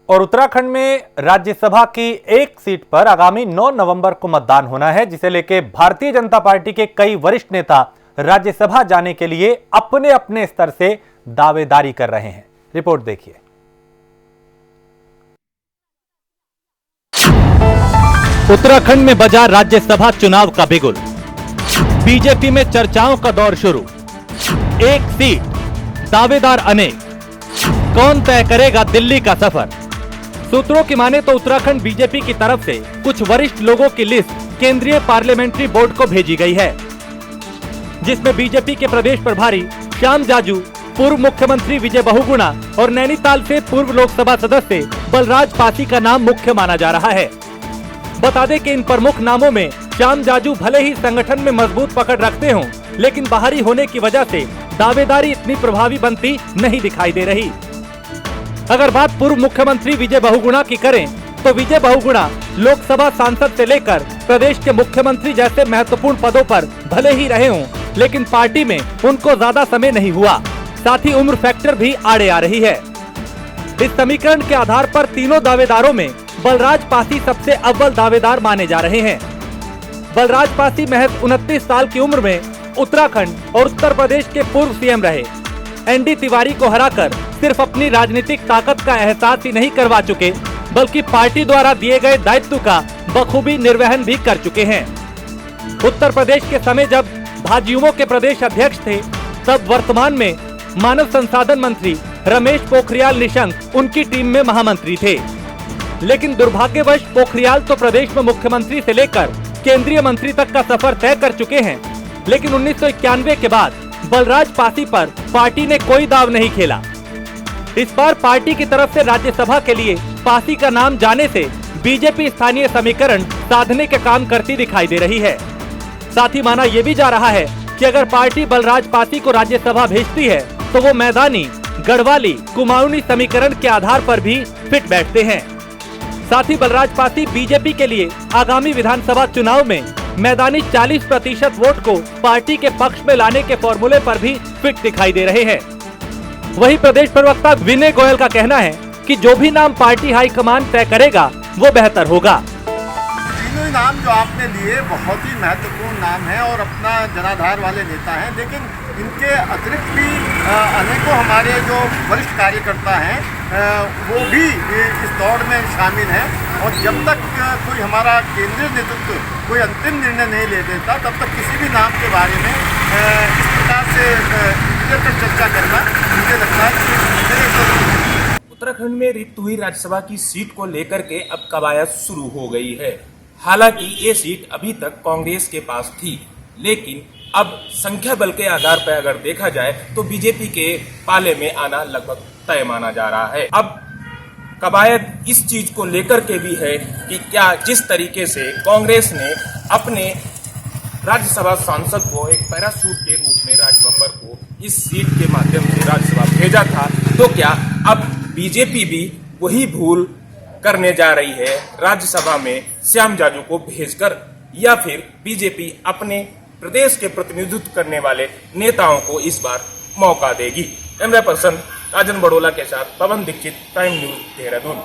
और उत्तराखंड में राज्यसभा की एक सीट पर आगामी 9 नवंबर को मतदान होना है, जिसे लेकर भारतीय जनता पार्टी के कई वरिष्ठ नेता राज्यसभा जाने के लिए अपने अपने स्तर से दावेदारी कर रहे हैं। रिपोर्ट देखिए। उत्तराखंड में बजा राज्यसभा चुनाव का बिगुल, बीजेपी में चर्चाओं का दौर शुरू। एक सीट, दावेदार अनेक, कौन तय करेगा दिल्ली का सफर? सूत्रों की माने तो उत्तराखंड बीजेपी की तरफ से कुछ वरिष्ठ लोगों की लिस्ट केंद्रीय पार्लियामेंट्री बोर्ड को भेजी गई है, जिसमें बीजेपी के प्रदेश प्रभारी श्याम जाजू, पूर्व मुख्यमंत्री विजय बहुगुणा और नैनीताल से पूर्व लोकसभा सदस्य बलराज पासी का नाम मुख्य माना जा रहा है। बता दें कि इन प्रमुख नामों में श्याम जाजू भले ही संगठन में मजबूत पकड़ रखते हों, लेकिन बाहरी होने की वजह से दावेदारी इतनी प्रभावी बनती नहीं दिखाई दे रही। अगर बात पूर्व मुख्यमंत्री विजय बहुगुणा की करें तो विजय बहुगुणा लोकसभा सांसद से लेकर प्रदेश के मुख्यमंत्री जैसे महत्वपूर्ण पदों पर भले ही रहे हों, लेकिन पार्टी में उनको ज्यादा समय नहीं हुआ। साथ ही उम्र फैक्टर भी आड़े आ रही है। इस समीकरण के आधार पर तीनों दावेदारों में बलराज पासी सबसे अव्वल दावेदार माने जा रहे हैं। बलराज पासी महज 29 साल की उम्र में उत्तराखंड और उत्तर प्रदेश के पूर्व सीएम रहे। एनडी तिवारी को हराकर सिर्फ अपनी राजनीतिक ताकत का एहसास ही नहीं करवा चुके, बल्कि पार्टी द्वारा दिए गए दायित्व का बखूबी निर्वहन भी कर चुके हैं। उत्तर प्रदेश के समय जब भाजयुमो के प्रदेश अध्यक्ष थे, तब वर्तमान में मानव संसाधन मंत्री रमेश पोखरियाल निशंक उनकी टीम में महामंत्री थे। लेकिन दुर्भाग्यवश पोखरियाल तो प्रदेश में मुख्यमंत्री से लेकर केंद्रीय मंत्री तक का सफर तय कर चुके हैं, लेकिन 1991 के बाद बलराज पासी पर पार्टी ने कोई दाव नहीं खेला। इस बार पार्टी की तरफ से राज्यसभा के लिए पासी का नाम जाने से बीजेपी स्थानीय समीकरण साधने के काम करती दिखाई दे रही है। साथ ही माना यह भी जा रहा है कि अगर पार्टी बलराज पासी को राज्यसभा भेजती है तो वो मैदानी, गढ़वाली, कुमाऊनी समीकरण के आधार पर भी फिट बैठते हैं। साथ ही बलराज पासी बीजेपी के लिए आगामी विधानसभा चुनाव में मैदानी 40% वोट को पार्टी के पक्ष में लाने के फॉर्मूले पर भी फिट दिखाई दे रहे हैं। वहीं प्रदेश प्रवक्ता विनय गोयल का कहना है कि जो भी नाम पार्टी हाईकमान तय करेगा वो बेहतर होगा। तीनों नाम जो आपने लिए बहुत ही महत्वपूर्ण नाम है और अपना जनाधार वाले नेता हैं, लेकिन इनके अतिरिक्त भी अनेकों हमारे जो वरिष्ठ कार्यकर्ता हैं वो भी इस दौड़ में शामिल हैं। और जब तक कोई हमारा केंद्रीय नेतृत्व कोई अंतिम निर्णय नहीं ले देता, तब तक किसी भी नाम के बारे में इस प्रकार से पर चर्चा करना मुझे लगता है कि उत्तराखंड में रिक्त हुई राज्यसभा की सीट को लेकर के अब कवायद शुरू हो गई है। हालांकि ये सीट अभी तक कांग्रेस के पास थी, लेकिन अब संख्या बल के आधार पर अगर देखा जाए तो बीजेपी के पाले में आना लगभग तय माना जा रहा है। अब कवायद इस चीज को लेकर के भी है कि क्या जिस तरीके से कांग्रेस ने अपने राज्यसभा सांसद को एक पैराशूट के रूप में राजबब्बर को इस सीट के माध्यम से राज्यसभा भेजा था, तो क्या अब बीजेपी भी वही भूल करने जा रही है राज्यसभा में श्याम जाजू को भेजकर, या फिर बीजेपी अपने प्रदेश के प्रतिनिधित्व करने वाले नेताओं को इस बार मौका देगी? कैमरा पर्सन राजन बड़ोला के साथ पवन दीक्षित, टाइम न्यूज, देहरादून।